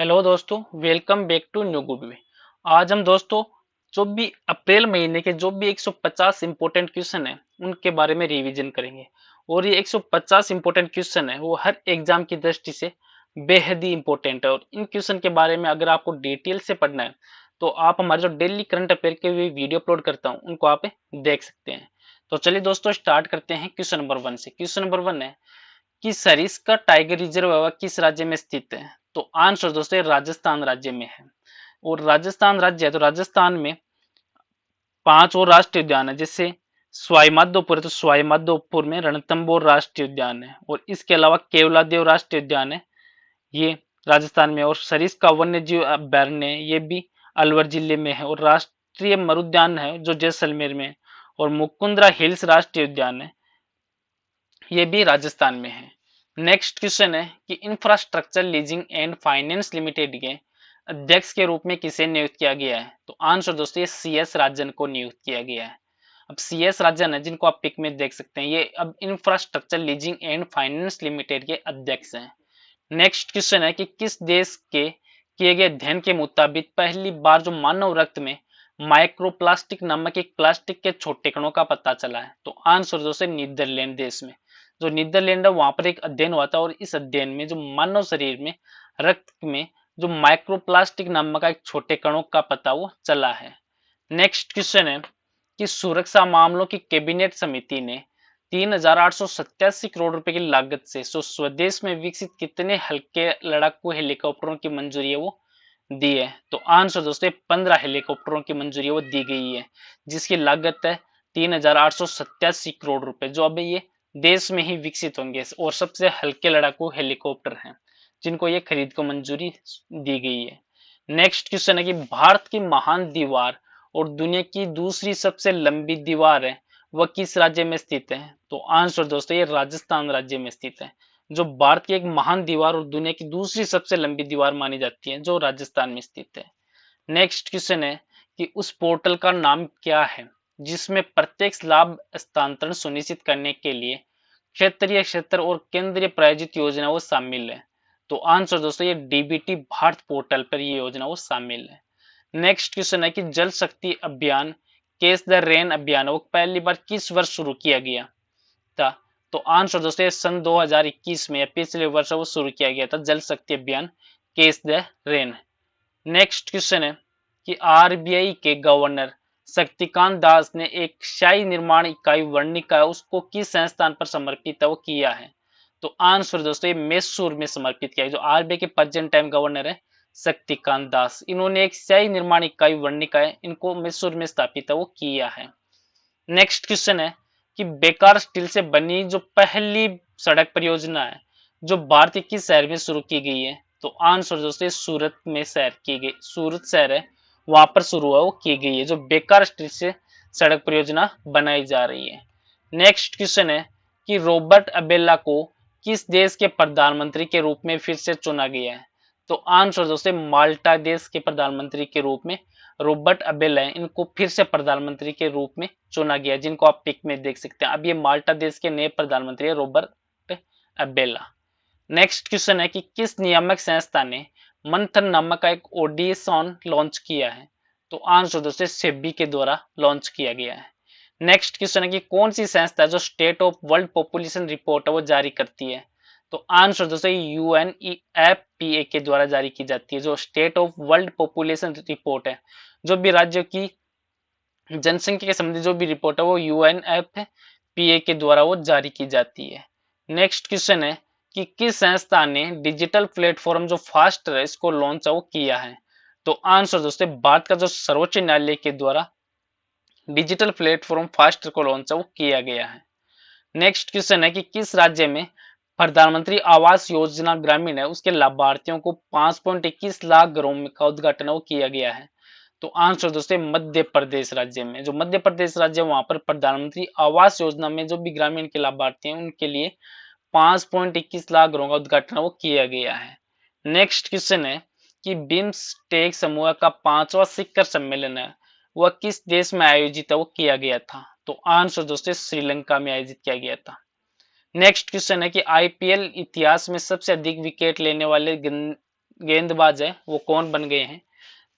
Hello दोस्तों, welcome back to new good way. आज हम दोस्तों जो भी अप्रैल महीने के जो भी 150 इंपॉर्टेंट क्वेश्चन है उनके बारे में रिवीजन करेंगे। और ये 150 इंपॉर्टेंट क्वेश्चन है वो हर एग्जाम की दृष्टि से बेहद ही इंपॉर्टेंट है। और इन क्वेश्चन के बारे में अगर आपको डिटेल से पढ़ना है तो आप हमारे जो डेली करंट अफेयर के भी वीडियो अपलोड करता हूँ उनको आप देख सकते हैं। तो चलिए दोस्तों स्टार्ट करते हैं क्वेश्चन नंबर 1 से। क्वेश्चन नंबर 1 है कि सरिस्का टाइगर रिजर्व किस राज्य में स्थित है? तो आंसर दोस्तों राजस्थान राज्य में है। और राजस्थान राज्य है तो राजस्थान में 5 और राष्ट्रीय उद्यान है, जैसे सवाई माधोपुर है तो सवाई माधोपुर में रणथंभौर राष्ट्रीय उद्यान है। और इसके अलावा केवलादेव राष्ट्रीय उद्यान है, ये राजस्थान में। और सरिस्का वन्य जीव अभ्यारण्य है, ये भी अलवर जिले में है। और राष्ट्रीय मरुद्यान है जो जैसलमेर में है। और मुकुंदरा हिल्स राष्ट्रीय उद्यान है, ये भी राजस्थान में है। नेक्स्ट क्वेश्चन है कि infrastructure leasing and finance limited के अध्यक्ष के रूप में किसे नियुक्त किया गया है? तो आंसर दोस्तों ये CS राजन को नियुक्त किया गया है। अब CS राजन है जिनको आप पिक में देख सकते हैं, ये अब infrastructure leasing and finance limited के अध्यक्ष हैं। नेक्स्ट क्वेश्चन है कि किस देश के किए गए अध्ययन के मुताबिक पहली बार जो मानव रक्त में माइक्रोप्लास्टिक नामक एक प्लास्टिक के छोटे कणों का पता चला है? तो आंसर दोस्तों नीदरलैंड देश में, जो नीदरलैंड है वहां पर एक अध्ययन हुआ था। और इस अध्ययन में जो मानव शरीर में रक्त में जो माइक्रोप्लास्टिक नामक एक छोटे कणों का पता वो चला है। नेक्स्ट क्वेश्चन है कि सुरक्षा मामलों की कैबिनेट समिति ने 3,887 करोड़ रुपए की लागत से स्वदेश में विकसित कितने हल्के लड़ाकू हेलीकॉप्टरों की मंजूरी है वो दी है? तो आंसर दोस्तों 15 हेलीकॉप्टरों की मंजूरी वो दी गई है, जिसकी लागत है 3,887 करोड़ रुपए, जो अभी ये देश में ही विकसित होंगे और सबसे हल्के लड़ाकू हेलीकॉप्टर हैं जिनको ये खरीद को मंजूरी दी गई है। नेक्स्ट क्वेश्चन है कि भारत की महान दीवार और दुनिया की दूसरी सबसे लंबी दीवार है वह किस राज्य में स्थित है? तो आंसर दोस्तों ये राजस्थान राज्य में स्थित है। जो भारत की एक महान दीवार और दुनिया की दूसरी सबसे लंबी दीवार मानी जाती है जो राजस्थान में स्थित है। नेक्स्ट क्वेश्चन है कि उस पोर्टल का नाम क्या है जिसमें प्रत्यक्ष लाभ हस्तांतरण सुनिश्चित करने के लिए क्षेत्रीय क्षेत्र और केंद्रीय प्रायोजित योजना वो शामिल है? तो आंसर दोस्तों ये DBT भारत पोर्टल पर ये योजना वो शामिल है। नेक्स्ट क्वेश्चन है कि जल शक्ति अभियान कैच द रेन अभियान वो पहली बार किस वर्ष शुरू किया गया था? तो आंसर दोस्तों सन 2021 में या पिछले वर्ष वो शुरू किया गया था जल शक्ति अभियान catch the rain. Next question है कि RBI के गवर्नर शक्तिकांत दास ने एक शाही निर्माण इकाई वर्णिका उसको किस संस्थान पर समर्पित है वो किया है? तो आंसर दोस्तों ये मैसूर में समर्पित किया है। जो RBI के प्रेजेंट टाइम गवर्नर है शक्तिकांत दास, इन्होंने एक शाही निर्माण इकाई वर्णिका है इनको मैसूर में स्थापित है वो किया है। नेक्स्ट क्वेश्चन है कि बेकार स्टील से बनी जो पहली सड़क परियोजना है जो भारत के किस शहर में शुरू की गई है? तो आंसर दोस्तों सूरत में शहर की गई, सूरत शहर है वहां पर शुरू हुआ वो की गई है जो बेकार स्टील से सड़क परियोजना बनाई जा रही है। नेक्स्ट क्वेश्चन है कि रॉबर्ट अबेला को किस देश के प्रधानमंत्री के रूप में फिर से चुना गया है? तो आंसर दोस्तों माल्टा देश के प्रधानमंत्री के रूप में रॉबर्ट अबेला है, इनको फिर से प्रधानमंत्री के रूप में चुना गया जिनको आप पिक में देख सकते हैं। अब ये माल्टा देश के नए प्रधानमंत्री है रॉबर्ट अबेला। नेक्स्ट क्वेश्चन है कि किस नियामक संस्था ने मंथन नामक का एक ऑडिशन लॉन्च किया है? तो आंसर दोस्तों सेबी के द्वारा लॉन्च किया गया है। नेक्स्ट क्वेश्चन है कि कौन सी संस्था जो state of world population report है वो जारी करती है? तो आंसर दोस्तों UNEFPA के द्वारा जारी की जाती है। जो state of world population report है, जो भी राज्यों की जनसंख्या के संबंधी जो भी रिपोर्ट है वो UNFPA के द्वारा वो जारी की जाती है। नेक्स्ट क्वेश्चन है कि किस संस्था ने डिजिटल प्लेटफॉर्म जो फास्ट है इसको लॉन्च वो किया है? तो आंसर दोस्तों भारत का जो सर्वोच्च न्यायालय के द्वारा डिजिटल प्लेटफॉर्म फास्ट को लॉन्च वो किया गया है। नेक्स्ट क्वेश्चन है कि किस राज्य में प्रधानमंत्री आवास योजना ग्रामीण है उसके लाभार्थियों को 5.21 लाख घरों का उद्घाटन वो किया गया है? तो आंसर दोस्तों मध्य प्रदेश राज्य में, जो मध्य प्रदेश राज्य वहां पर प्रधानमंत्री आवास योजना में जो भी ग्रामीण के लाभार्थी हैं उनके लिए 5.21 लाख घरों का उद्घाटन वो किया गया है। नेक्स्ट क्वेश्चन है कि बिम्स्टेक समूह का 5वां शिखर सम्मेलन है वह किस देश में आयोजित है वो किया गया था? तो आंसर दोस्तों श्रीलंका में आयोजित किया गया था। नेक्स्ट क्वेश्चन है कि IPL इतिहास में सबसे अधिक विकेट लेने वाले गेंदबाज है वो कौन बन गए हैं,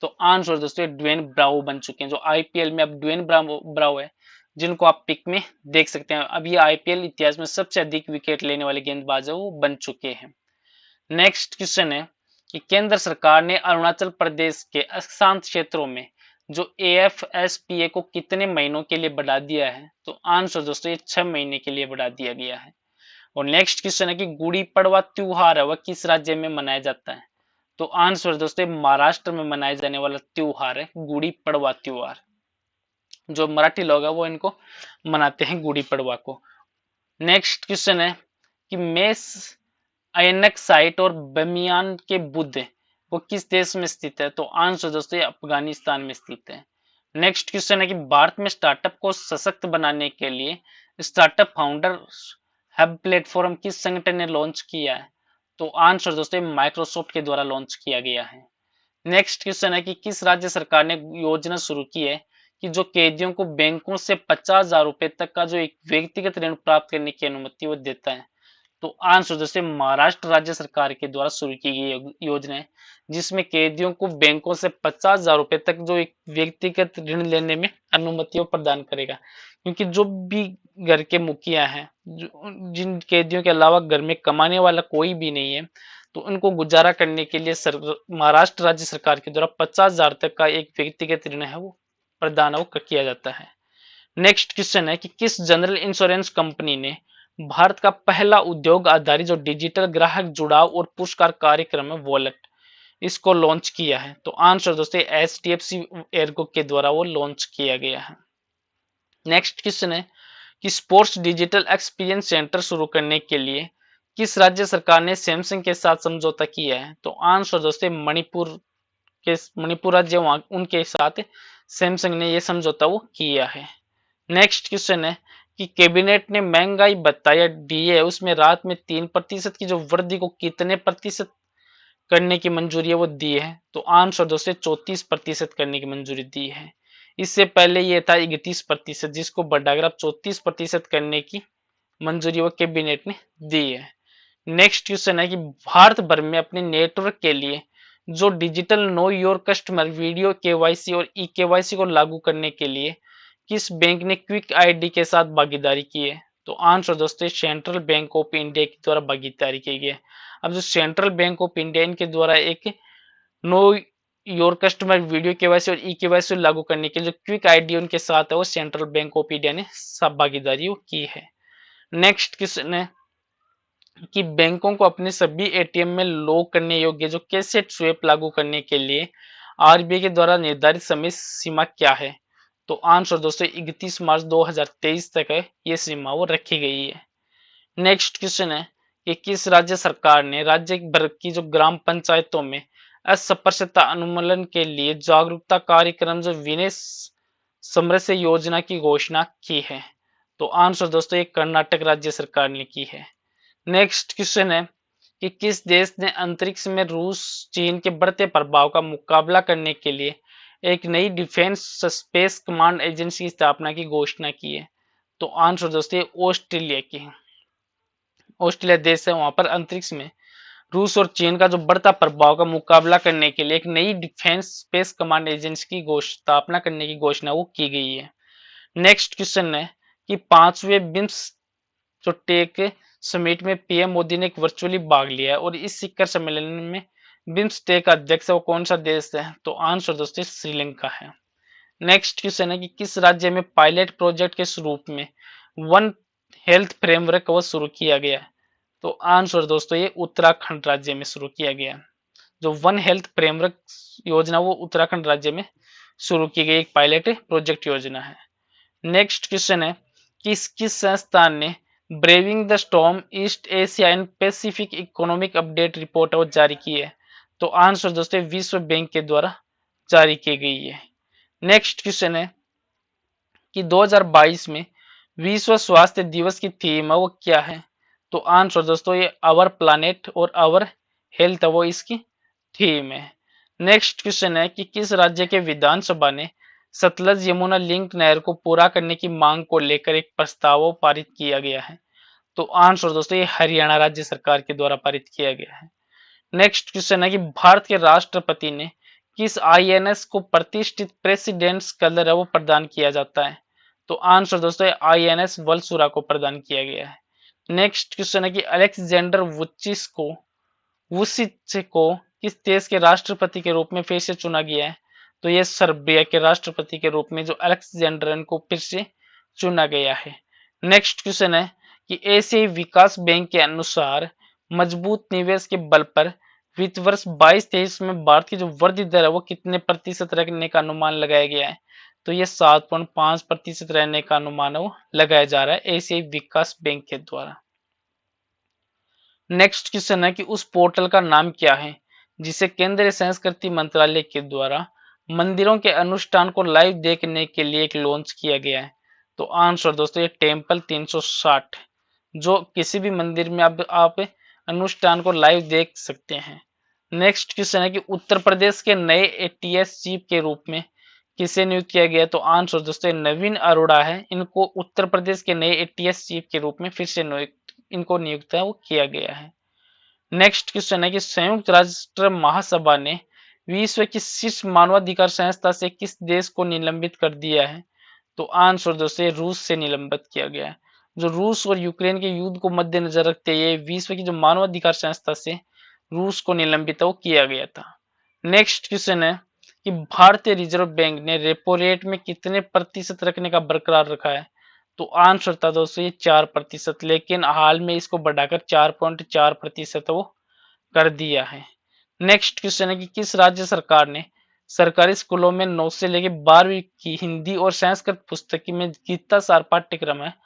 तो आंसर दोस्तों ड्वेन ब्रावो बन चुके हैं, जो आईपीएल में अब ड्वेन ब्रावो है, जिनको आप पिक में देख सकते हैं। अब ये आईपीएल इतिहास में सबसे अधिक विकेट लेने वाले गेंदबाज है वो बन चुके हैं। नेक्स्ट क्वेश्चन है कि केंद्र सरकार ने अरुणाचल प्रदेश के अशांत क्षेत्रों में जो एएफएसपीए को कितने महीनों के लिए बढ़ा दिया है, तो आंसर दोस्तों ये 6 महीने के लिए बढ़ा दिया गया है। और नेक्स्ट क्वेश्चन है कि गुड़ी पड़वा त्योहार है वह किस राज्य में मनाया जाता है, तो आंसर दोस्तों महाराष्ट्र में मनाया जाने वाला त्योहार है गुड़ी पड़वा त्योहार। जो मराठी लोग है वो इनको मनाते हैं गुड़ी पड़वा को। नेक्स्ट क्वेश्चन है कि मेस अयनक साइट और बमियान के बुद्ध वो किस देश में स्थित है, तो आंसर दोस्तों ये अफगानिस्तान में स्थित है। नेक्स्ट क्वेश्चन है कि भारत में स्टार्टअप को सशक्त बनाने के लिए स्टार्टअप फाउंडर हब प्लेटफॉर्म किस संगठन ने लॉन्च किया है, तो आंसर दोस्तों माइक्रोसॉफ्ट के द्वारा लॉन्च किया गया है। नेक्स्ट क्वेश्चन है कि किस राज्य सरकार ने योजना शुरू की है कि जो कैदियों को बैंकों से 50,000 रुपए तक का जो एक व्यक्तिगत ऋण प्राप्त करने की अनुमति वो देता है, तो आंसर दोस्तों महाराष्ट्र राज्य सरकार के द्वारा शुरू की गई योजना है, जिसमें कैदियों को बैंकों से 50,000 रुपए तक जो एक व्यक्तिगत ऋण लेने में अनुमति प्रदान करेगा। क्योंकि जो भी घर के मुखिया हैं, जिन कैदियों के अलावा घर में कमाने वाला कोई भी नहीं है, तो उनको गुजारा करने के लिए महाराष्ट्र राज्य सरकार के द्वारा 50,000 तक का एक व्यक्तिगत ऋण है वो प्रदान वो किया जाता है। नेक्स्ट क्वेश्चन है कि किस जनरल इंश्योरेंस कंपनी ने भारत का पहला उद्योग आधारित जो डिजिटल ग्राहक जुड़ाव और पुरस्कार कार्यक्रम है वॉलेट इसको लॉन्च किया है, तो आंसर दोस्तों एचडीएफसी एर्गो के द्वारा वो लॉन्च किया गया है। नेक्स्ट क्वेश्चन है कि स्पोर्ट्स डिजिटल एक्सपीरियंस सेंटर शुरू करने के लिए किस राज्य सरकार ने सैमसंग के साथ समझौता किया है, तो आंसर दोस्तों मणिपुर राज्य उनके साथ सैमसंग ने यह समझौता वो किया है। नेक्स्ट क्वेश्चन है कि कैबिनेट ने महंगाई भत्ता या डीए उसमें रात में 3% की जो वृद्धि को कितने प्रतिशत करने की मंजूरी है वो दी है, तो आंसर दोस्तों 34% करने की मंजूरी दी है। इससे पहले ये था 31%, जिसको बढ़ाकर अब 34% करने की मंजूरी वो कैबिनेट ने दी है। नेक्स्ट क्वेश्चन है कि भारत भर में अपने नेटवर्क के लिए जो digital know your customer video KYC और ई केवाईसी को लागू करने के लिए किस बैंक ने क्विक आईडी के साथ भागीदारी की है, तो आंसर दोस्तों सेंट्रल बैंक ऑफ इंडिया के द्वारा भागीदारी की गई है। अब जो सेंट्रल बैंक ऑफ इंडिया इनके द्वारा एक know your customer video KYC और ई केवाईसी लागू करने के लिए जो क्विक आईडी उनके साथ है वो सेंट्रल बैंक ऑफ इंडिया ने सब भागीदारी की है। नेक्स्ट क्वेश्चन है कि बैंकों को अपने सभी एटीएम में लॉक करने योग्य जो कैसेट स्वेप लागू करने के लिए आरबीआई के द्वारा निर्धारित समय सीमा क्या है, तो आंसर दोस्तों 31 मार्च 2023 तक है ये सीमा वो रखी गई है। नेक्स्ट क्वेश्चन है कि किस राज्य सरकार ने राज्य भर की जो ग्राम पंचायतों में अस्पृश्यता उन्मूलन के लिए जागरूकता कार्यक्रम जो विनय समरस्य योजना की घोषणा की है, तो आंसर दोस्तों ये कर्नाटक राज्य सरकार ने की है। नेक्स्ट क्वेश्चन है कि किस देश ने अंतरिक्ष में रूस चीन के बढ़ते प्रभाव का मुकाबला करने के लिए एक नई डिफेंस स्पेस कमांड एजेंसी की स्थापना की घोषणा की है, तो आंसर दोस्तों ऑस्ट्रेलिया की है। ऑस्ट्रेलिया देश है, वहां पर अंतरिक्ष में रूस और चीन का जो बढ़ता प्रभाव का मुकाबला करने के लिए एक नई डिफेंस स्पेस कमांड एजेंसी की स्थापना करने की घोषणा वो की गई है। नेक्स्ट क्वेश्चन है कि 5वें बिम्स जो टेक समिट में पीएम मोदी ने एक वर्चुअली भाग लिया है और इस शिखर सम्मेलन में बिम्सटेक का अध्यक्ष वो कौन सा देश है, तो आंसर दोस्तों श्रीलंका है। नेक्स्ट क्वेश्चन है कि किस राज्य में पायलट प्रोजेक्ट के रूप में वन हेल्थ फ्रेमवर्क वो शुरू किया गया है, तो आंसर दोस्तों ये उत्तराखंड राज्य में शुरू किया गया। जो वन हेल्थ फ्रेमवर्क योजना वो उत्तराखंड राज्य में शुरू की गई एक पायलट प्रोजेक्ट योजना है। नेक्स्ट क्वेश्चन है कि किस संस्थान ने braving the storm east Asia and Pacific economic update report वो जारी की है, तो आंसर दोस्तों विश्व बैंक के द्वारा जारी की गई है। नेक्स्ट क्वेश्चन है कि 2022 में विश्व स्वास्थ्य दिवस की थीम है वो क्या है, तो आंसर दोस्तों ये आवर प्लानेट और आवर हेल्थ वो इसकी थीम है। नेक्स्ट क्वेश्चन है कि किस राज्य के विधानसभा ने सतलज यमुना लिंक नहर को पूरा करने की मांग को लेकर एक प्रस्ताव पारित किया गया है, तो आंसर दोस्तों ये हरियाणा राज्य सरकार के द्वारा पारित किया गया है। नेक्स्ट क्वेश्चन है कि भारत के राष्ट्रपति ने किस आईएनएस को प्रतिष्ठित प्रेसिडेंट्स कलर है वो प्रदान किया जाता है? तो आंसर दोस्तों आईएनएस वलसुरा को प्रदान किया गया है। नेक्स्ट क्वेश्चन है कि अलेक्जेंडर वुचिच को किस देश के राष्ट्रपति के रूप में फिर से चुना गया है? तो ये सर्बिया के राष्ट्रपति के रूप में जो अलेक्जेंडर को फिर से चुना गया है। नेक्स्ट क्वेश्चन है कि एशियाई विकास बैंक के अनुसार मजबूत निवेश के बल पर वित्त वर्ष 22-23 में भारत की जो वृद्धि दर है वो कितने प्रतिशत रखने का अनुमान लगाया गया है? तो ये 7.5% रहने का अनुमान है वो लगाया जा रहा है एशियाई विकास बैंक के द्वारा। नेक्स्ट क्वेश्चन है कि उस पोर्टल का नाम क्या है जिसे केंद्रीय संस्कृति मंत्रालय के द्वारा मंदिरों के अनुष्ठान को लाइव देखने के लिए एक लॉन्च किया गया है? तो आंसर दोस्तों ये टेम्पल 360 जो किसी भी मंदिर में आप अनुष्ठान को लाइव देख सकते हैं। नेक्स्ट क्वेश्चन है कि उत्तर प्रदेश के नए एटीएस चीफ के रूप में किसे नियुक्त किया गया? तो आंसर दोस्तों नवीन अरोड़ा है, इनको उत्तर प्रदेश के नए एटीएस चीफ के रूप में फिर से नियुक्त है वो किया गया है। नेक्स्ट क्वेश्चन है कि संयुक्त राष्ट्र महासभा ने विश्व की शीर्ष मानवाधिकार संस्था से किस देश को निलंबित कर दिया है? तो आंसर दोस्तों रूस से निलंबित किया गया है। जो रूस और यूक्रेन के युद्ध को मद्देनजर रखते हुए विश्व की जो मानवाधिकार संस्था से रूस को निलंबित वो किया गया था। नेक्स्ट क्वेश्चन है कि भारतीय रिजर्व बैंक ने रेपो रेट में कितने प्रतिशत रखने का बरकरार रखा है? तो आंसर था दोस्तों ये 4%, लेकिन हाल में इसको बढ़ाकर 4.4% वो कर दिया है। नेक्स्ट क्वेश्चन है कि किस राज्य सरकार ने सरकारी स्कूलों में 9 से लेकर 12वीं की हिंदी और संस्कृत पुस्तक में गीता सार पाठ्यक्रम है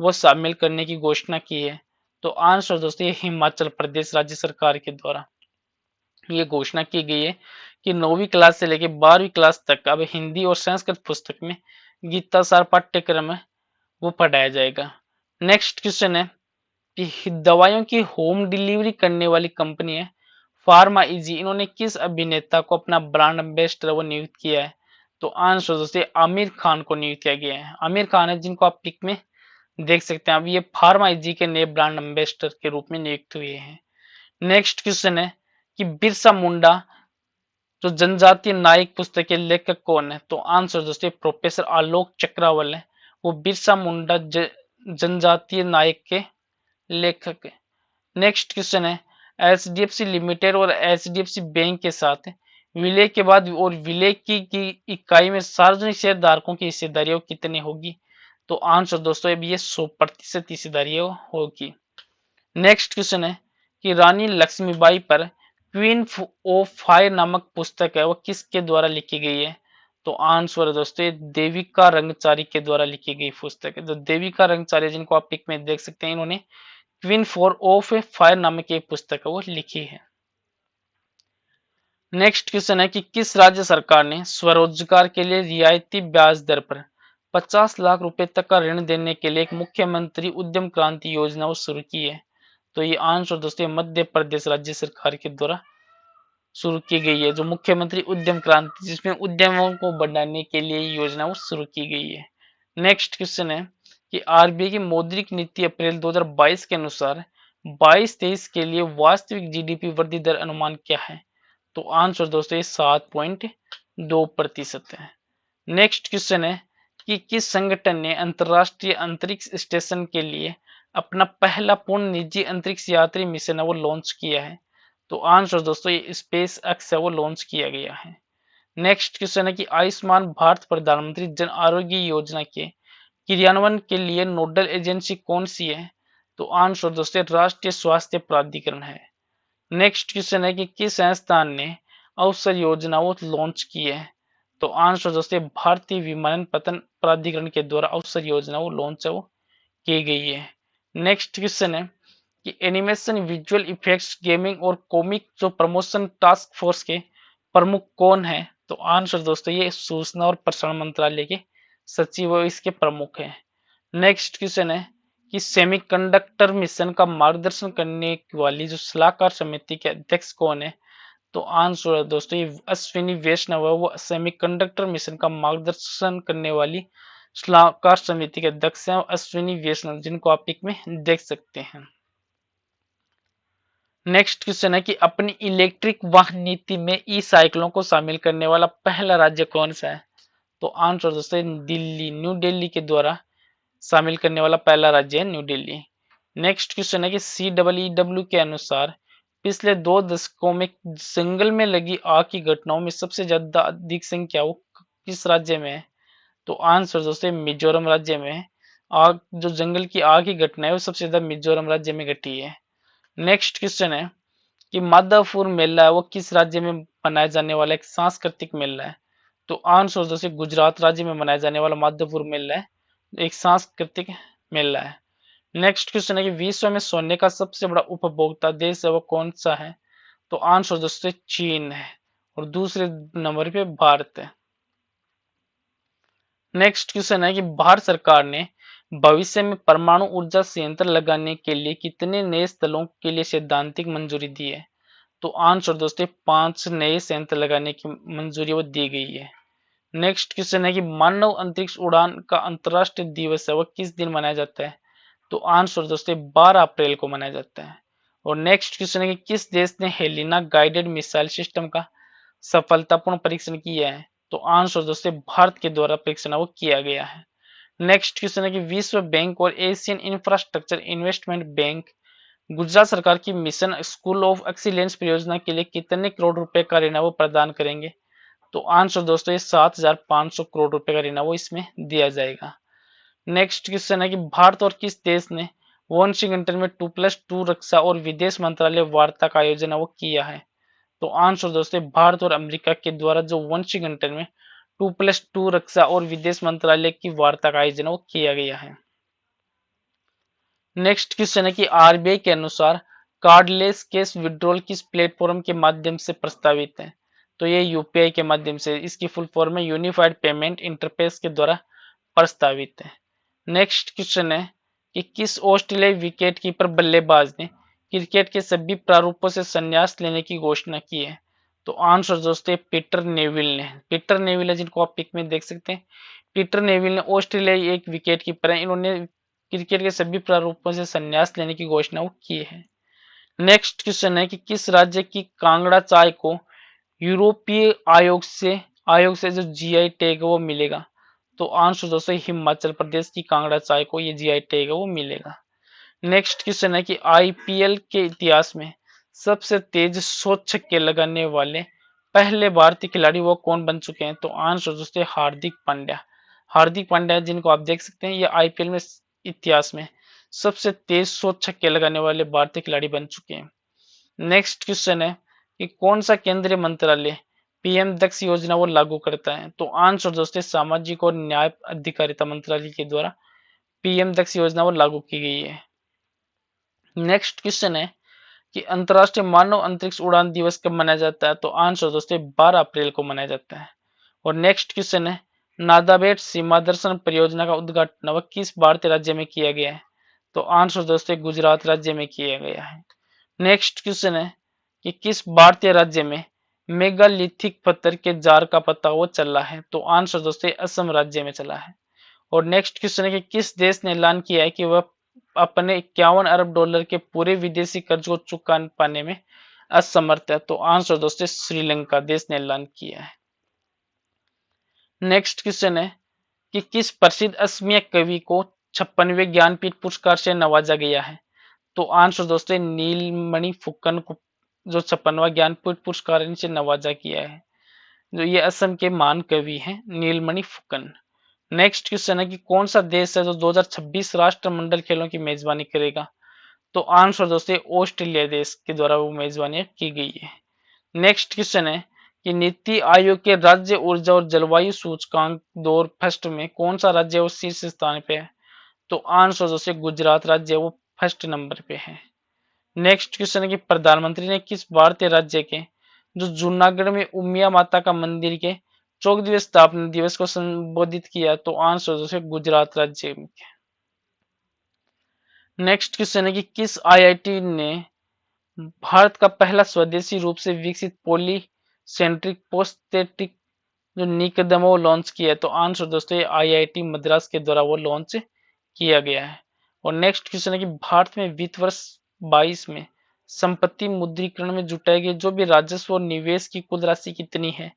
वो शामिल करने की घोषणा की है? तो आंसर दोस्तों ये हिमाचल प्रदेश राज्य सरकार के द्वारा ये घोषणा की गई है कि 9वीं क्लास से लेकर 12वीं क्लास तक अब हिंदी और संस्कृत पुस्तक में गीता सार पाठ्यक्रम है वो पढ़ाया जाएगा। नेक्स्ट क्वेश्चन है कि दवाइयों की होम डिलीवरी करने वाली कंपनी है फार्मा इजी, इन्होंने किस अभिनेता को अपना ब्रांड एम्बेसडर वो नियुक्त किया है? तो आंसर दोस्तों आमिर खान को नियुक्त किया गया है। आमिर खान है जिनको आप पिक में देख सकते हैं, अब ये फार्मा इजी के नए ब्रांड एम्बेसडर के रूप में नियुक्त हुए हैं। नेक्स्ट क्वेश्चन है कि बिरसा मुंडा जो जनजातीय नायक पुस्तक के लेखक कौन है? तो आंसर दोस्तों प्रोफेसर आलोक चक्रवाल है, वो बिरसा मुंडा जनजातीय नायक के लेखक है। नेक्स्ट क्वेश्चन है एचडीएफसी लिमिटेड और एचडीएफसी बैंक के साथ विलय के बाद और विलय की इकाई में सार्वजनिक शेयरधारकों की हिस्सेदारी कितनी होगी? तो आंसर दोस्तों अब ये 100% हिस्सेदारी होगी। नेक्स्ट क्वेश्चन है कि रानी लक्ष्मीबाई पर क्वीन ऑफ फायर नामक पुस्तक है वो किसके द्वारा लिखी गई है? तो आंसर है दोस्तों ये देविका रंगचारी के द्वारा लिखी गई पुस्तक है। तो देविका रंगचारी जिनको आप पिक में देख सकते हैं, इन्होंने क्वीन फोर ऑफ फायर नामक एक पुस्तक है वो लिखी है। नेक्स्ट क्वेश्चन है कि किस राज्य सरकार ने स्वरोजगार के लिए रियायती ब्याज दर पर 50 लाख रुपए तक का ऋण देने के लिए एक मुख्यमंत्री उद्यम क्रांति योजना वो शुरू की है? तो ये आंसर दोस्तों मध्य प्रदेश राज्य सरकार के द्वारा शुरू की गई है, जो मुख्यमंत्री उद्यम क्रांति जिसमें उद्यमों को बढ़ाने के लिए योजना वो शुरू की गई है। नेक्स्ट क्वेश्चन है कि आरबीआई की मौद्रिक नीति अप्रैल 2022 के अनुसार 22-23 के लिए वास्तविक जीडीपी वृद्धि दर अनुमान क्या है? तो आंसर दोस्तों ये 7.2% है। नेक्स्ट क्वेश्चन है कि किस संगठन ने अंतरराष्ट्रीय अंतरिक्ष स्टेशन के लिए अपना पहला पूर्ण निजी अंतरिक्ष यात्री मिशन है वो लॉन्च किया है? तो आंसर दोस्तों ये स्पेस एक्स है वो लॉन्च किया गया है। नेक्स्ट क्वेश्चन है कि आयुष्मान भारत प्रधानमंत्री जन आरोग्य योजना के क्रियान्वयन के लिए नोडल एजेंसी कौन सी है? तो आंसर दोस्तों राष्ट्रीय स्वास्थ्य प्राधिकरण है। नेक्स्ट क्वेश्चन है कि किस संस्थान ने अवसर योजना वो लॉन्च की है? तो आंसर दोस्तों भारतीय विमानपत्तन प्राधिकरण के द्वारा अवसर योजना वो लॉन्च है वो की गई है। नेक्स्ट क्वेश्चन है कि एनिमेशन, विजुअल इफेक्ट्स, गेमिंग और कॉमिक जो प्रमोशन टास्क फोर्स के प्रमुख कौन है? तो आंसर दोस्तों ये सूचना और प्रसारण मंत्रालय के सचिव और इसके प्रमुख हैं। नेक्स्ट क्वेश्चन है कि सेमीकंडक्टर मिशन का मार्गदर्शन करने वाली जो सलाहकार समिति के अध्यक्ष कौन है? तो आंसर है दोस्तों ये अश्विनी वैष्णव है, वो सेमीकंडक्टर मिशन का मार्गदर्शन करने वाली सलाहकार समिति के अध्यक्ष हैं अश्विनी वैष्णव, जिनको आप पिक में देख सकते हैं। नेक्स्ट क्वेश्चन है कि अपनी इलेक्ट्रिक वाहन नीति में ई साइकिलों को शामिल करने वाला पहला राज्य कौन सा है? तो आंसर दोस्तों दिल्ली, न्यू दिल्ली के द्वारा शामिल करने वाला पहला राज्य है न्यू दिल्ली। नेक्स्ट क्वेश्चन है कि CEEW के अनुसार पिछले 2 दशकों में जंगल में लगी आग की घटनाओं में सबसे ज्यादा अधिक संख्या वो किस राज्य में है? तो आंसर दोस्तों मिजोरम राज्य में है। आग जो जंगल की आग की घटना है वो सबसे ज्यादा मिजोरम राज्य में घटी है। नेक्स्ट क्वेश्चन है कि माधवपुर मेला है वो किस राज्य में मनाया जाने वाला एक सांस्कृतिक मेला है? तो आंसर दोस्तों गुजरात राज्य में मनाया जाने वाला माधवपुर मेला है, एक सांस्कृतिक मेला है। नेक्स्ट क्वेश्चन है कि विश्व में सोने का सबसे बड़ा उपभोक्ता देश है वो कौन सा है? तो आंसर दोस्तों चीन है और दूसरे नंबर पे भारत है। नेक्स्ट क्वेश्चन है कि भारत सरकार ने भविष्य में परमाणु ऊर्जा संयंत्र लगाने के लिए कितने नए स्थलों के लिए सैद्धांतिक मंजूरी दी है? तो आंसर दोस्तों 5 नए संयंत्र लगाने की मंजूरी वो दी गई है। नेक्स्ट क्वेश्चन है कि मानव अंतरिक्ष उड़ान का अंतर्राष्ट्रीय दिवस है वह किस दिन मनाया जाता है? तो आंसर दोस्तों 12 अप्रैल को मनाया जाता है। और नेक्स्ट क्वेश्चन है कि किस देश ने हेलिना गाइडेड मिसाइल सिस्टम का सफलतापूर्ण परीक्षण किया है? तो आंसर दोस्तों भारत के द्वारा परीक्षण वो किया गया है। नेक्स्ट क्वेश्चन है कि विश्व बैंक और Asian infrastructure investment bank Gujarat सरकार की मिशन स्कूल ऑफ एक्सीलेंस परियोजना के लिए कितने करोड़ रुपए का ऋण वो प्रदान करेंगे? तो आंसर दोस्तों ये 7,500 करोड़ रुपए का ऋण वो इसमें दिया जाएगा। नेक्स्ट क्वेश्चन है कि भारत और किस देश ने वाशिंगटन में 2+2 रक्षा और विदेश मंत्रालय वार्ता का आयोजन वो किया है? तो आंसर दोस्तों भारत और अमेरिका के द्वारा जो वाशिंगटन में 2+2 रक्षा और विदेश मंत्रालय की वार्ता का आयोजन वो किया गया है। नेक्स्ट क्वेश्चन है कि आरबीआई के अनुसार कार्डलेस कैश विड्रॉल किस प्लेटफॉर्म के माध्यम से प्रस्तावित है? तो ये यूपीआई के माध्यम से, इसकी फुल फॉर्म है यूनिफाइड पेमेंट इंटरफेस के द्वारा प्रस्तावित है। नेक्स्ट क्वेश्चन है कि किस ऑस्ट्रेलियाई विकेट कीपर बल्लेबाज ने क्रिकेट के सभी प्रारूपों से संन्यास लेने की घोषणा की है? तो आंसर दोस्तों पीटर नेविल ने। पीटर नेविल है जिनको आप पिक में देख सकते हैं। पीटर नेविल ने ऑस्ट्रेलियाई एक विकेट कीपर है, इन्होंने क्रिकेट के सभी प्रारूपों से संन्यास लेने की घोषणा की है। नेक्स्ट क्वेश्चन है कि किस राज्य की कांगड़ा चाय को यूरोपीय आयोग से जो जीआई टैग है वो मिलेगा? तो आंसर दोस्तों हिमाचल प्रदेश की कांगड़ा चाय को ये जीआई टैग है वो मिलेगा। नेक्स्ट क्वेश्चन है कि आईपीएल के इतिहास में सबसे तेज 100 छक्के लगाने वाले पहले भारतीय खिलाड़ी वो कौन बन चुके हैं? तो आंसर दोस्तों हार्दिक पांड्या। हार्दिक पांड्या जिनको आप देख सकते हैं ये आईपीएल में इतिहास में सबसे तेज 100 छक्के लगाने वाले भारतीय खिलाड़ी बन चुके हैं। नेक्स्ट क्वेश्चन है कि कौन सा केंद्रीय मंत्रालय पीएम दक्ष योजना वो लागू करता है? तो आंसर दोस्तों सामाजिक और न्याय अधिकारिता मंत्रालय के द्वारा पीएम दक्ष योजना वो लागू की गई है। नेक्स्ट क्वेश्चन है कि अंतर्राष्ट्रीय मानव अंतरिक्ष उड़ान दिवस कब मनाया जाता है? तो आंसर दोस्तों 12 अप्रैल को मनाया जाता है। और नेक्स्ट क्वेश्चन है नादाबेट सीमा दर्शन परियोजना का उद्घाटन वह किस भारतीय राज्य में किया गया है? तो आंसर दोस्तों गुजरात राज्य में किया गया है। नेक्स्ट क्वेश्चन है कि किस भारतीय राज्य में मेगालिथिक पत्थर के जार का पता वो चला है? तो आंसर दोस्तों असम राज्य में चला है। और नेक्स्ट क्वेश्चन है कि किस देश ने ऐलान किया है कि वह अपने 51 अरब डॉलर के पूरे विदेशी कर्ज को चुका पाने में असमर्थ है? तो आंसर दोस्तों श्रीलंका देश ने ऐलान किया है। नेक्स्ट क्वेश्चन है कि किस प्रसिद्ध असमिया कवि को 56वें ज्ञानपीठ पुरस्कार से नवाजा गया है? तो आंसर दोस्तों नीलमणि फुक्कन को जो 56वां ज्ञानपीठ पुरस्कार इनसे नवाजा किया है। जो ये असम के महान कवि हैं नीलमणि फुक्कन। नेक्स्ट क्वेश्चन है कि कौन सा देश है जो 2026 राष्ट्रमंडल खेलों की मेजबानी करेगा? तो आंसर दोस्तों ऑस्ट्रेलिया देश के द्वारा वो मेजबानी की गई है। नेक्स्ट क्वेश्चन है कि नीति आयोग के राज्य ऊर्जा और जलवायु सूचकांक 2021 में कौन सा राज्य वो शीर्ष स्थान पे है? तो आंसर दोस्तों गुजरात राज्य वो फर्स्ट नंबर पे है। नेक्स्ट क्वेश्चन है कि प्रधानमंत्री ने किस भारतीय राज्य के जो जूनागढ़ में उमिया माता का मंदिर के 14 दिवस स्थापना दिवस को संबोधित किया? तो आंसर दोस्तों गुजरात राज्य में। नेक्स्ट क्वेश्चन है कि किस आईआईटी ने भारत का पहला स्वदेशी रूप से विकसित पॉलीसेंट्रिक प्रोस्थेटिक जो निकदम वो लॉन्च किया है? तो आंसर दोस्तों ये आईआईटी मद्रास के द्वारा वो लॉन्च किया गया है। और नेक्स्ट क्वेश्चन है कि भारत में वित्त वर्ष 22 में संपत्ति मुद्रीकरण में जुटाए गए जो भी राजस्व और निवेश की कुल राशि कितनी है?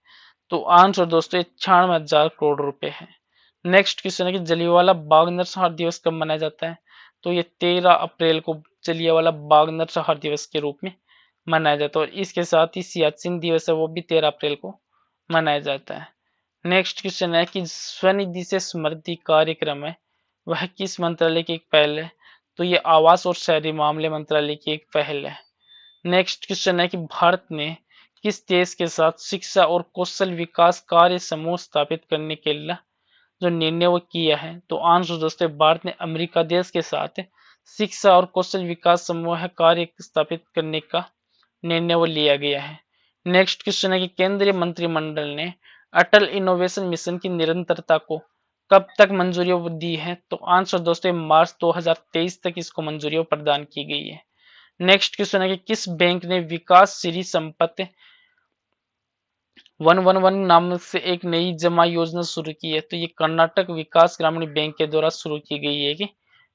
तो आंसर दोस्तों 96,000 करोड़ रुपए है। नेक्स्ट क्वेश्चन है कि जलियांवाला बाग नरसंहार दिवस कब मनाया जाता है? तो ये 13 अप्रैल को जलियांवाला बाग नरसंहार दिवस के रूप में मनाया जाता है, और इसके साथ ही सियाचिन दिवस है वो भी 13 अप्रैल को मनाया जाता है। नेक्स्ट क्वेश्चन है कि स्वनिधि से समृद्धि कार्यक्रम है वह किस मंत्रालय की एक पहल है? तो ये आवास और शहरी मामले मंत्रालय की एक पहल है। नेक्स्ट क्वेश्चन है कि भारत ने किस देश के साथ शिक्षा और कौशल विकास कार्य समूह स्थापित करने के लिए जो निर्णय वो किया है? तो आंसर दोस्तों भारत ने अमेरिका देश के साथ शिक्षा और कौशल विकास समूह कार्य स्थापित करने का निर्णय वो लिया गया है। नेक्स्ट क्वेश्चन है कि केंद्रीय मंत्रिमंडल ने अटल इनोवेशन मिशन की निरंतरता को कब तक मंजूरी दी है? तो आंसर दोस्तों मार्च 2023 तक इसको मंजूरी प्रदान की गई है। नेक्स्ट क्वेश्चन है कि किस बैंक ने विकासशील संपत्ति 111 नाम से एक नई जमा योजना शुरू की है? तो ये कर्नाटक विकास ग्रामीण बैंक के द्वारा शुरू की गई एक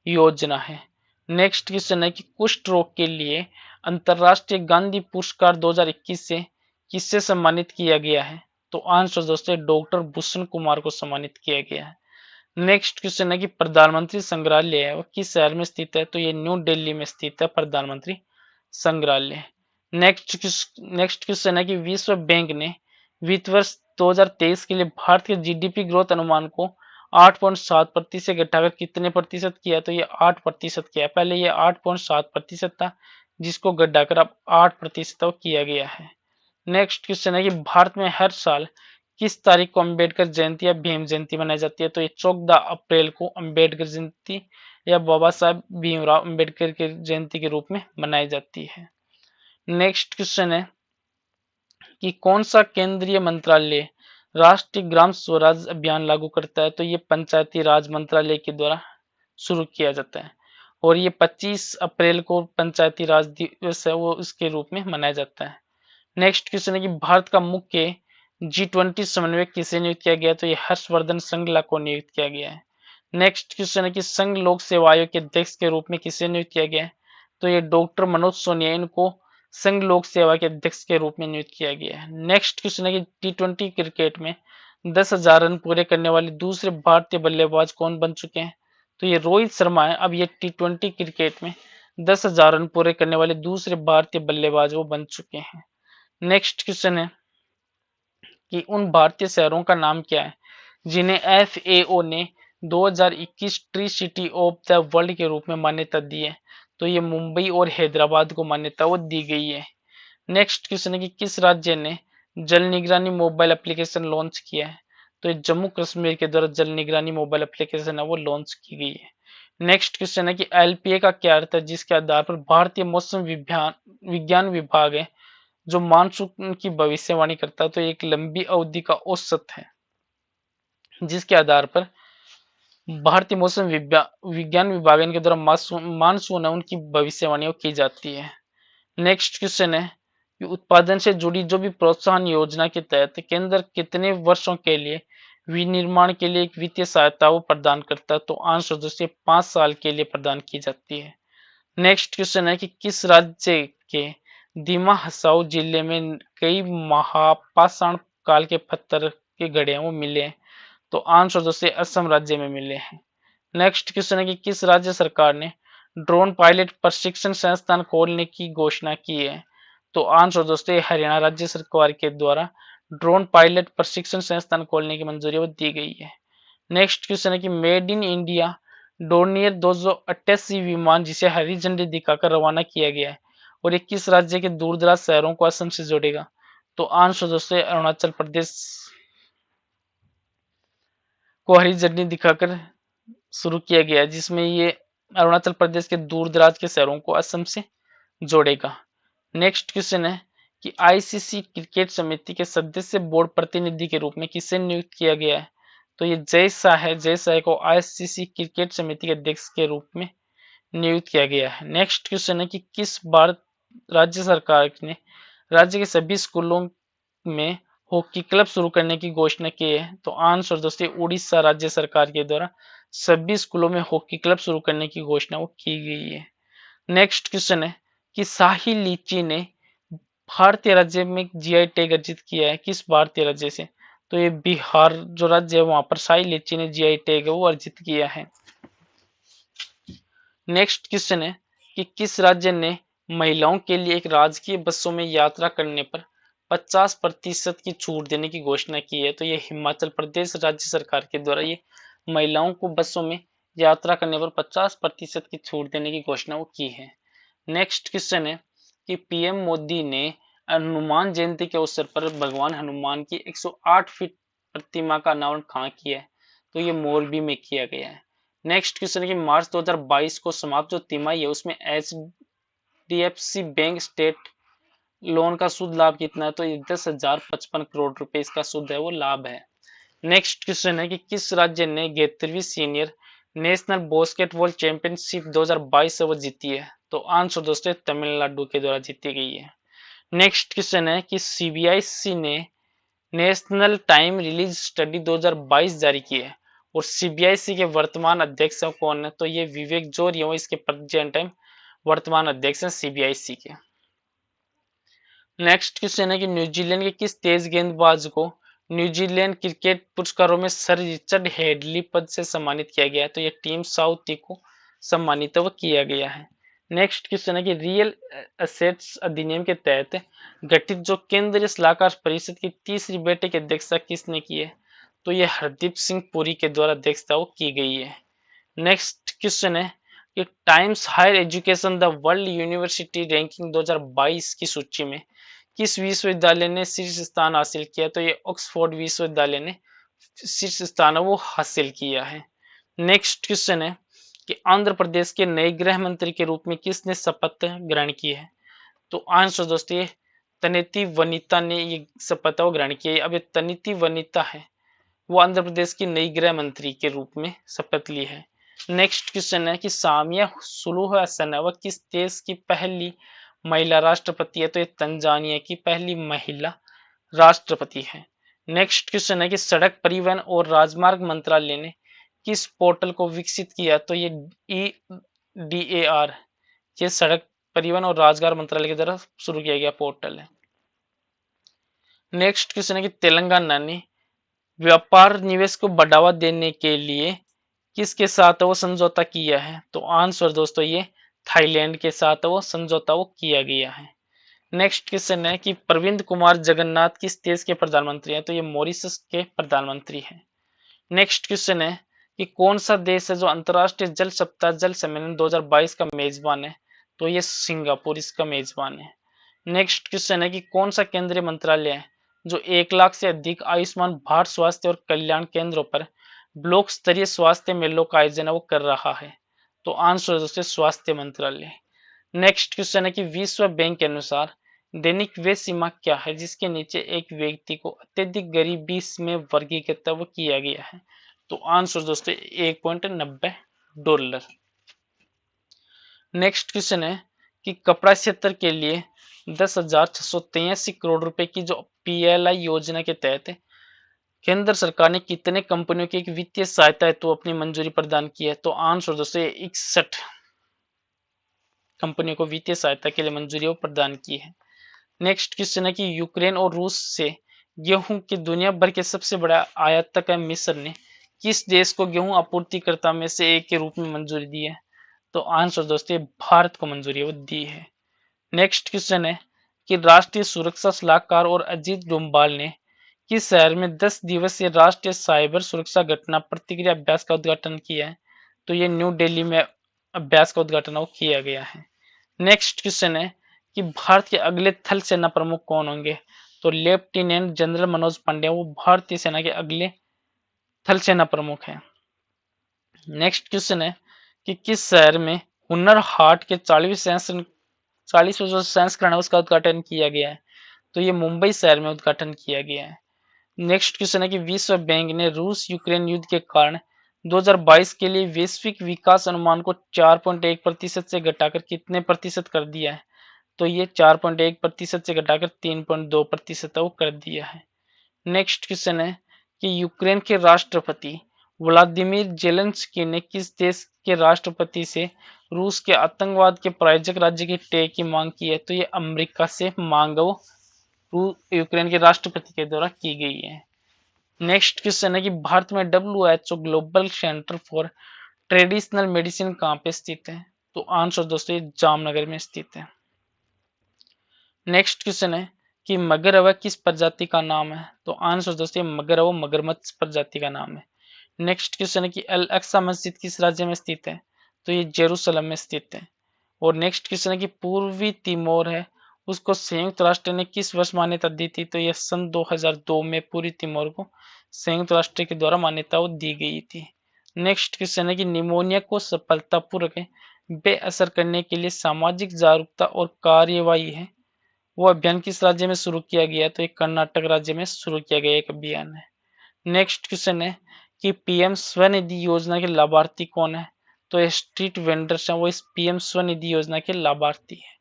योजना है। नेक्स्ट क्वेश्चन है कि कुष्ठ रोग के लिए अंतरराष्ट्रीय गांधी पुरस्कार 2021 से किससे सम्मानित किया गया है? तो आंसर दोस्तों डॉक्टर भूषण कुमार को सम्मानित किया गया है। नेक्स्ट क्वेश्चन है कि प्रधानमंत्री संग्रहालय है वो किस शहर में स्थित है? तो ये न्यू दिल्ली में स्थित है प्रधानमंत्री संग्रहालय। नेक्स्ट क्वेश्चन है कि विश्व बैंक ने वित्त वर्ष 2023 के लिए भारत के जीडीपी ग्रोथ अनुमान को 8.7% से घटाकर कितने प्रतिशत किया? तो ये 8% किया। पहले ये 8.7% था जिसको घटाकर अब 8% किया गया है। नेक्स्ट क्वेश्चन है कि भारत में हर साल किस तारीख को अंबेडकर जयंती या भीम जयंती मनाई जाती है? तो ये 14 अप्रैल को अंबेडकर जयंती या बाबा साहब भीमराव अंबेडकर की जयंती के रूप में मनाई जाती है। नेक्स्ट क्वेश्चन है कि कौन सा केंद्रीय मंत्रालय राष्ट्रीय ग्राम स्वराज अभियान लागू करता है? तो ये पंचायती राज मंत्रालय के द्वारा शुरू किया जाता है, और ये 25 अप्रैल को पंचायती राज दिवस है वो इसके रूप में मनाया जाता है। नेक्स्ट क्वेश्चन है कि भारत का मुख्य G20 समन्वयक किसे नियुक्त किया गया? तो ये हर्षवर्धन श्रृंगला को नियुक्त किया गया है। नेक्स्ट क्वेश्चन है कि संघ लोक सेवा आयोग के अध्यक्ष के रूप में किसे नियुक्त किया गया है? तो ये डॉक्टर मनोज सोनिया इनको संघ लोक सेवा के अध्यक्ष के रूप में नियुक्त किया गया है। नेक्स्ट क्वेश्चन है कि T20 क्रिकेट में 10,000 रन पूरे करने वाले दूसरे भारतीय बल्लेबाज कौन बन चुके हैं? तो ये रोहित शर्मा है। अब ये T20 क्रिकेट में 10,000 रन पूरे करने वाले दूसरे भारतीय बल्लेबाज वो बन चुके हैं। नेक्स्ट क्वेश्चन है कि उन भारतीय शहरों का नाम क्या है जिन्हें FAO ने 2021 tree city of the world के रूप में मान्यता दी है? तो ये मुंबई और हैदराबाद को मान्यता वो दी गई है। नेक्स्ट क्वेश्चन है कि किस राज्य ने जल निगरानी मोबाइल एप्लीकेशन लॉन्च किया है? तो ये जम्मू कश्मीर के द्वारा जल निगरानी मोबाइल एप्लीकेशन है वो लॉन्च की गई है। नेक्स्ट क्वेश्चन है कि LPA का क्या अर्थ है जिसके आधार पर भारतीय मौसम विज्ञान विभाग है जो मानसून की भविष्यवाणी करता है? तो एक लंबी अवधि का औसत है जिसके आधार पर भारतीय मौसम विज्ञान विभाग के द्वारा मानसून है उनकी भविष्यवाणी की जाती है। नेक्स्ट क्वेश्चन है कि उत्पादन से जुड़ी जो भी प्रोत्साहन योजना के तहत केंद्र कितने वर्षों के लिए विनिर्माण के लिए एक वित्तीय सहायता वो प्रदान करता है? तो आंसर दोस्तों 5 साल के लिए प्रदान की जाती है। नेक्स्ट क्वेश्चन है कि किस राज्य के दिमा हसाओ जिले में कई महापाषाण काल के पत्थर के घड़े वो मिले हैं? तो आंसर दोस्तों असम राज्य में मिले हैं। नेक्स्ट क्वेश्चन है कि किस राज्य सरकार ने ड्रोन पायलट प्रशिक्षण संस्थान खोलने की घोषणा की है? तो आंसर दोस्तों हरियाणा राज्य सरकार के द्वारा ड्रोन पायलट प्रशिक्षण संस्थान खोलने की मंजूरी दी गई है। नेक्स्ट क्वेश्चन है कि मेड इन इंडिया डोर्नियर 288 विमान जिसे हरी झंडी दिखाकर रवाना किया गया है और 21 राज्य के दूर दराज शहरों को असम से जोड़ेगा? तो आंसर दोस्तों अरुणाचल प्रदेश को हरी झंडी दिखाकर शुरू किया गया है जिसमें ये अरुणाचल प्रदेश के दूर दराज के शहरों को असम से जोड़ेगा। नेक्स्ट क्वेश्चन है कि ICC क्रिकेट समिति के सदस्य बोर्ड प्रतिनिधि के रूप में किसे नियुक्त किया गया है? तो ये जय शाह है। जय शाह को ICC क्रिकेट समिति के अध्यक्ष के रूप में नियुक्त किया गया है। नेक्स्ट क्वेश्चन है कि किस भारत राज्य सरकार ने राज्य के सभी स्कूलों में हॉकी क्लब शुरू करने की घोषणा की है? तो आंसर दोस्तों उड़ीसा राज्य सरकार के द्वारा सभी स्कूलों में हॉकी क्लब शुरू करने की घोषणा वो की गई है। नेक्स्ट क्वेश्चन है कि शाही लीची ने भारतीय राज्य में जीआई टैग अर्जित किया है, किस भारतीय राज्य से? तो ये बिहार जो राज्य है वहां पर शाही लीची ने जीआई टैग है वो अर्जित किया है। नेक्स्ट क्वेश्चन है कि किस राज्य ने महिलाओं के लिए एक राजकीय बसों में यात्रा करने पर 50% की छूट देने की घोषणा की है? तो ये हिमाचल प्रदेश राज्य सरकार के द्वारा ये महिलाओं को बसों में यात्रा करने पर 50% की छूट देने की घोषणा वो की है। नेक्स्ट क्वेश्चन है कि पीएम मोदी ने हनुमान जयंती के अवसर पर भगवान हनुमान की 108 फीट प्रतिमा का अनावरण कहाँ किया है? तो ये मोरबी में किया गया है। नेक्स्ट क्वेश्चन है कि मार्च 2022 को समाप्त जो तिमाही है उसमें एचडीएफसी बैंक स्टेट लोन का शुद्ध लाभ कितना है? तो ये 10,055 करोड़ रुपए इसका शुद्ध है वो लाभ है। नेक्स्ट क्वेश्चन है कि किस राज्य ने 71वीं सीनियर नेशनल बास्केटबॉल चैंपियनशिप 2022 से वो जीती है? तो आंसर दोस्तों तमिलनाडु के द्वारा जीती गई है। नेक्स्ट क्वेश्चन है कि सीबीआईसी ने नेशनल टाइम रिलीज स्टडी 2022 जारी की है और सीबीआईसी के वर्तमान अध्यक्ष कौन है? तो ये विवेक जोरी है, इसके प्रेजेंट टाइम वर्तमान अध्यक्ष हैं सीबीआईसी के। नेक्स्ट क्वेश्चन है कि न्यूजीलैंड के किस तेज गेंदबाज को न्यूजीलैंड क्रिकेट पुरस्कारों में सर रिचर्ड हेडली पद से सम्मानित किया गया है? तो ये टीम साउथी को सम्मानित किया गया है। नेक्स्ट क्वेश्चन है कि रियल एसेट्स अधिनियम के तहत गठित जो केंद्रीय सलाहकार परिषद की तीसरी बैठक की अध्यक्षता किसने की है? तो ये हरदीप सिंह पुरी के द्वारा अध्यक्षता वो की गई है। नेक्स्ट क्वेश्चन है कि Times higher education the world university ranking 2022 की सूची में किस विश्वविद्यालय ने शीर्ष स्थान हासिल किया? तो ये ऑक्सफोर्ड विश्वविद्यालय ने शीर्ष स्थान वो हासिल किया है। नेक्स्ट क्वेश्चन है कि आंध्र प्रदेश के नए गृह मंत्री के रूप में किसने शपथ ग्रहण की है? तो आंसर दोस्तों ये तनेती वनिता ने ये शपथ ग्रहण किया है। अब ये तनिति वनिता है वो आंध्र प्रदेश की नई गृह मंत्री के रूप में शपथ ली है। नेक्स्ट क्वेश्चन है कि सामिया सुलूह हसन वह किस देश की पहली महिला राष्ट्रपति है? तो ये तंजानिया की पहली महिला राष्ट्रपति है। नेक्स्ट क्वेश्चन है कि सड़क परिवहन और राजमार्ग मंत्रालय ने किस पोर्टल को विकसित किया? तो ये EDAR ये सड़क परिवहन और राजगार मंत्रालय की तरफ शुरू किया गया पोर्टल है। नेक्स्ट क्वेश्चन है कि तेलंगाना ने व्यापार निवेश को बढ़ावा देने के लिए किसके साथ वो समझौता किया है? तो आंसर दोस्तों ये थाईलैंड के साथ वो समझौता वो किया गया है। नेक्स्ट क्वेश्चन है कि प्रविंद कुमार जगन्नाथ किस देश के प्रधानमंत्री हैं? तो ये मॉरिशस के प्रधानमंत्री हैं। नेक्स्ट क्वेश्चन है कि कौन सा देश है जो अंतरराष्ट्रीय जल सप्ताह जल सम्मेलन 2022 का मेजबान है? तो ये सिंगापुर इसका मेजबान है। नेक्स्ट क्वेश्चन है कि कौन सा केंद्रीय मंत्रालय है जो 1 लाख से अधिक आयुष्मान भारत स्वास्थ्य और कल्याण केंद्रों पर ब्लॉक स्तरीय स्वास्थ्य मेलों का आयोजन वो कर रहा है? तो आंसर दोस्तों स्वास्थ्य मंत्रालय। नेक्स्ट क्वेश्चन है कि विश्व बैंक के अनुसार दैनिक व्यय सीमा क्या है जिसके नीचे एक व्यक्ति को अत्यधिक गरीबी में वर्गीकृत किया गया है? तो आंसर दोस्तों $1.90। नेक्स्ट क्वेश्चन है कि कपड़ा क्षेत्र के लिए 10,683 करोड़ रुपए की जो PLI योजना के तहत केंद्र सरकार ने कितने कंपनियों की एक वित्तीय सहायता हेतु अपनी मंजूरी प्रदान की है? तो आंसर दोस्तों 61 कंपनियों को वित्तीय सहायता के लिए मंजूरी प्रदान की है। नेक्स्ट क्वेश्चन है कि यूक्रेन और रूस से गेहूं के दुनिया भर के सबसे बड़ा आयातक है मिस्र ने किस देश को गेहूं आपूर्तिकर्ता में से एक के रूप में मंजूरी दी है? तो आंसर दोस्तों भारत को मंजूरी दी है। नेक्स्ट क्वेश्चन है कि राष्ट्रीय सुरक्षा सलाहकार और अजीत डोभाल ने किस शहर में 10 दिवसीय राष्ट्रीय साइबर सुरक्षा घटना प्रतिक्रिया अभ्यास का उद्घाटन किया है? तो ये न्यू दिल्ली में अभ्यास का उद्घाटन किया गया है। नेक्स्ट क्वेश्चन है कि भारत के अगले थल सेना प्रमुख कौन होंगे? तो लेफ्टिनेंट जनरल मनोज पांडे वो भारतीय सेना के अगले थल सेना प्रमुख हैं। नेक्स्ट क्वेश्चन है कि किस शहर में हुनर हाट के 40वें जो संस्करण है उसका उद्घाटन किया गया है? तो ये मुंबई शहर में उद्घाटन किया गया है। नेक्स्ट क्वेश्चन है कि विश्व बैंक ने रूस यूक्रेन युद्ध के कारण 2022 के लिए वैश्विक विकास अनुमान को 4.1% से घटाकर कितने प्रतिशत कर दिया है? तो ये 4.1% से घटाकर 3.2% वो कर दिया है। नेक्स्ट क्वेश्चन है कि यूक्रेन के राष्ट्रपति व्लादिमीर जेलेंस्की ने किस देश के राष्ट्रपति से रूस के आतंकवाद के प्रायोजक राज्य की टे की मांग की है? तो ये अमेरिका से मांग यूक्रेन के राष्ट्रपति के द्वारा की गई है। नेक्स्ट क्वेश्चन है कि भारत में WHO global centre for traditional medicine कहाँ पे स्थित है? तो आंसर दोस्तों ये जामनगर में स्थित है। नेक्स्ट क्वेश्चन है कि मगरवा किस प्रजाति का नाम है? तो आंसर दोस्तों मगरवा मगरमच्छ प्रजाति का नाम है। नेक्स्ट क्वेश्चन है कि अल अक्सा मस्जिद किस राज्य में स्थित है? तो ये जेरूसलम में स्थित है। और नेक्स्ट क्वेश्चन है कि पूर्वी तिमोर है उसको संयुक्त राष्ट्र ने किस वर्ष मान्यता दी थी? तो यह सन 2002 में पूर्वी तिमोर को संयुक्त राष्ट्र के द्वारा मान्यता दी गई थी। नेक्स्ट क्वेश्चन है कि निमोनिया को सफलतापूर्वक बेअसर करने के लिए सामाजिक जागरूकता और कार्यवाही है वो अभियान किस राज्य में शुरू किया गया? तो ये कर्नाटक राज्य में शुरू किया गया एक अभियान है। नेक्स्ट क्वेश्चन है कि पीएम स्वनिधि योजना के लाभार्थी कौन है? तो ये स्ट्रीट वेंडर्स हैं वो इस पीएम स्वनिधि योजना के लाभार्थी है।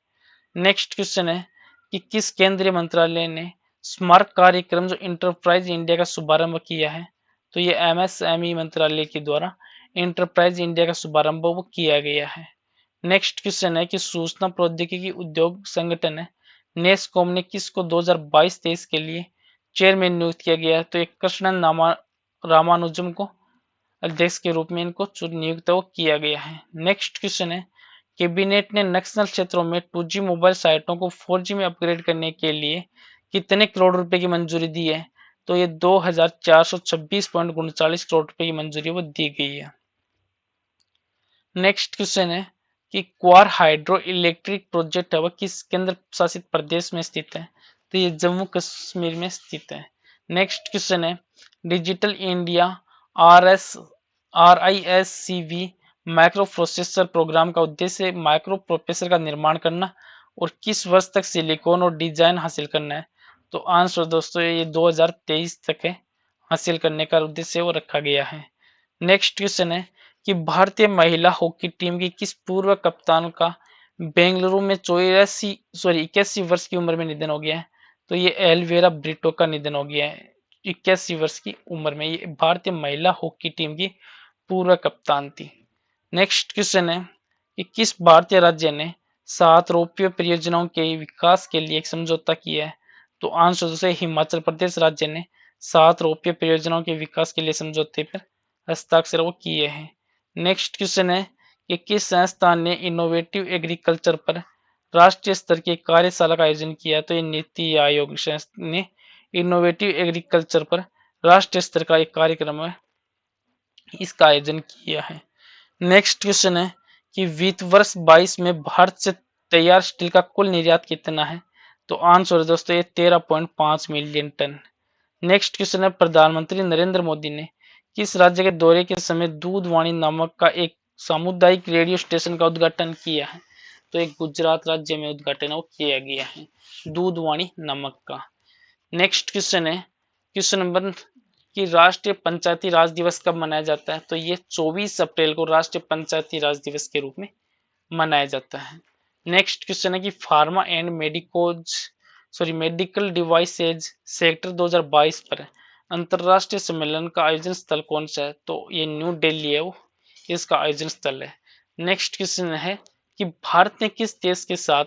नेक्स्ट क्वेश्चन है कि किस केंद्रीय मंत्रालय ने स्मार्ट कार्यक्रम जो इंटरप्राइज इंडिया का शुभारंभ किया है? तो ये एमएसएमई मंत्रालय के द्वारा इंटरप्राइज इंडिया का शुभारंभ वो किया गया है। नेक्स्ट क्वेश्चन है कि सूचना प्रौद्योगिकी उद्योग संगठन है नेस्कॉम ने किसको 2022-23 के लिए चेयरमैन नियुक्त किया गया है? तो एक कृष्णन रामानुजम को अध्यक्ष के रूप में इनको नियुक्त किया गया है। नेक्स्ट क्वेश्चन है कैबिनेट ने नक्सल क्षेत्रों में 2G मोबाइल साइटों को 4G में अपग्रेड करने के लिए कितने करोड़ रुपए की मंजूरी दी है? तो ये 2426.39 करोड़ रुपए की मंजूरी वो दी गई है। नेक्स्ट क्वेश्चन है कि क्वार हाइड्रो इलेक्ट्रिक प्रोजेक्ट है वह किस केंद्र शासित प्रदेश में स्थित है? तो ये जम्मू कश्मीर में स्थित है। नेक्स्ट क्वेश्चन है digital India RISC-V microprocessor program का उद्देश्य माइक्रो प्रोसेसर का निर्माण करना और किस वर्ष तक सिलिकॉन और डिजाइन हासिल करना है? तो आंसर दोस्तों ये 2023 तक है हासिल करने का उद्देश्य वो रखा गया है। नेक्स्ट क्वेश्चन है कि भारतीय महिला हॉकी टीम की किस पूर्व कप्तान का बेंगलुरु में 81 वर्ष की उम्र में निधन हो गया है? तो ये एलवेरा ब्रिटो का निधन हो गया है 81 वर्ष की उम्र में। ये भारतीय महिला हॉकी टीम की पूर्व कप्तान थी। नेक्स्ट क्वेश्चन है कि किस भारतीय राज्य ने 7 रोपवे परियोजनाओं के विकास के लिए एक समझौता किया है? तो आंसर से हिमाचल प्रदेश राज्य ने 7 रोपवे परियोजनाओं के विकास के लिए समझौते पर हस्ताक्षर वो किए हैं। नेक्स्ट क्वेश्चन है कि किस संस्थान ने इनोवेटिव एग्रीकल्चर पर राष्ट्रीय स्तर की कार्यशाला का आयोजन किया? तो ये नीति आयोग ने इनोवेटिव एग्रीकल्चर पर राष्ट्रीय स्तर का एक कार्यक्रम है इसका आयोजन किया है। नेक्स्ट क्वेश्चन है कि वित्त वर्ष 22 में भारत से तैयार स्टील का कुल निर्यात कितना है? तो आंसर दोस्तों ये 13.5 मिलियन टन। नेक्स्ट क्वेश्चन है प्रधानमंत्री नरेंद्र मोदी ने किस राज्य के दौरे के समय दूधवाणी नामक का एक सामुदायिक रेडियो स्टेशन का उद्घाटन किया है? तो एक गुजरात राज्य में उद्घाटन वो किया गया है दूधवाणी नामक का। नेक्स्ट क्वेश्चन है क्वेश्चन नंबर कि राष्ट्रीय पंचायती राज दिवस कब मनाया जाता है? तो ये 24 अप्रैल को राष्ट्रीय पंचायती राज दिवस के रूप में मनाया जाता है। नेक्स्ट क्वेश्चन है कि pharma and medical devices sector 2022 पर अंतरराष्ट्रीय सम्मेलन का आयोजन स्थल कौन सा है? तो ये न्यू दिल्ली है वो इसका आयोजन स्थल है। नेक्स्ट क्वेश्चन है कि भारत ने किस देश के साथ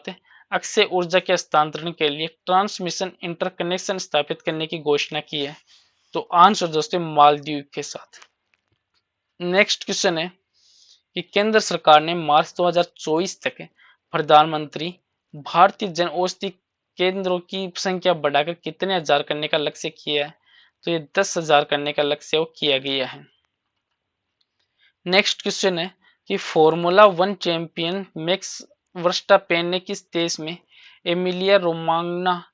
अक्षय ऊर्जा के हस्तांतरण के लिए ट्रांसमिशन इंटरकनेक्शन स्थापित करने की घोषणा की है? तो आंसर दोस्तों मालदीव के साथ। नेक्स्ट क्वेश्चन है कि केंद्र सरकार ने मार्च 2024 तक प्रधानमंत्री भारतीय जन औषधि केंद्रों की संख्या बढ़ाकर कितने हजार करने का लक्ष्य किया है? तो ये 10,000 करने का लक्ष्य वो किया गया है। नेक्स्ट क्वेश्चन है कि फॉर्मूला 1 चैंपियन मैक्स वर्स्टापेन ने किस देश में एमिलिया रोमांगना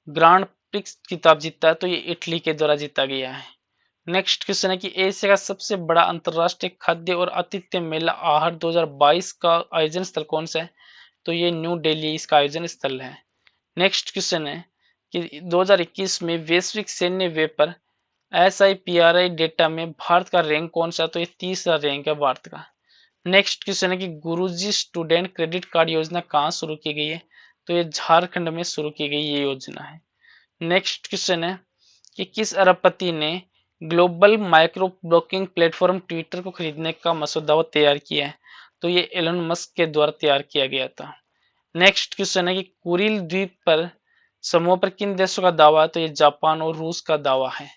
ग्रांड प्रिक्स खिताब जीता है? तो ये इटली के द्वारा जीता गया है। नेक्स्ट क्वेश्चन है कि एशिया का सबसे बड़ा अंतरराष्ट्रीय खाद्य और आतिथ्य मेला आहार 2022 का आयोजन स्थल कौन सा है? तो ये न्यू दिल्ली इसका आयोजन स्थल है। नेक्स्ट क्वेश्चन है कि 2021 में वैश्विक सैन्य व्यय पर SIPRI डेटा में भारत का रैंक कौन सा? तो ये तीसरा रैंक है भारत का। नेक्स्ट क्वेश्चन है कि गुरुजी स्टूडेंट क्रेडिट कार्ड योजना कहाँ शुरू की गई है? तो ये झारखंड में शुरू की गई ये योजना है। नेक्स्ट क्वेश्चन है कि किस अरबपति ने global micro blocking platform Twitter को खरीदने का मसौदा तैयार किया है? तो ये एलन मस्क के द्वारा तैयार किया गया था। नेक्स्ट क्वेश्चन है कि कुरिल द्वीप पर समूह पर किन देशों का दावा है? तो ये जापान और रूस का दावा है।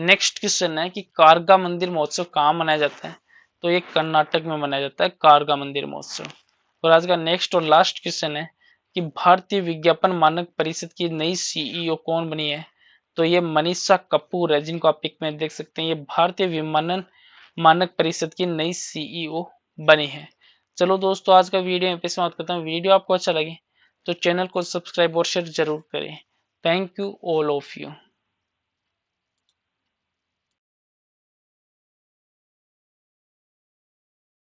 नेक्स्ट क्वेश्चन है कि कारगा मंदिर महोत्सव कहाँ मनाया जाता है? तो ये कर्नाटक में मनाया जाता है कारगा मंदिर महोत्सव। और आज का नेक्स्ट और लास्ट क्वेश्चन है कि भारतीय विज्ञापन मानक परिषद की नई सीईओ कौन बनी है? तो ये मनीषा कपूर है, जिनको आप पिक में देख सकते हैं। ये भारतीय विमानन मानक परिषद की नई सीईओ बनी है। चलो दोस्तों, आज का वीडियो यहाँ पे समाप्त करता हूँ। वीडियो आपको अच्छा लगे तो चैनल को सब्सक्राइब और शेयर जरूर करें। Thank you all of you.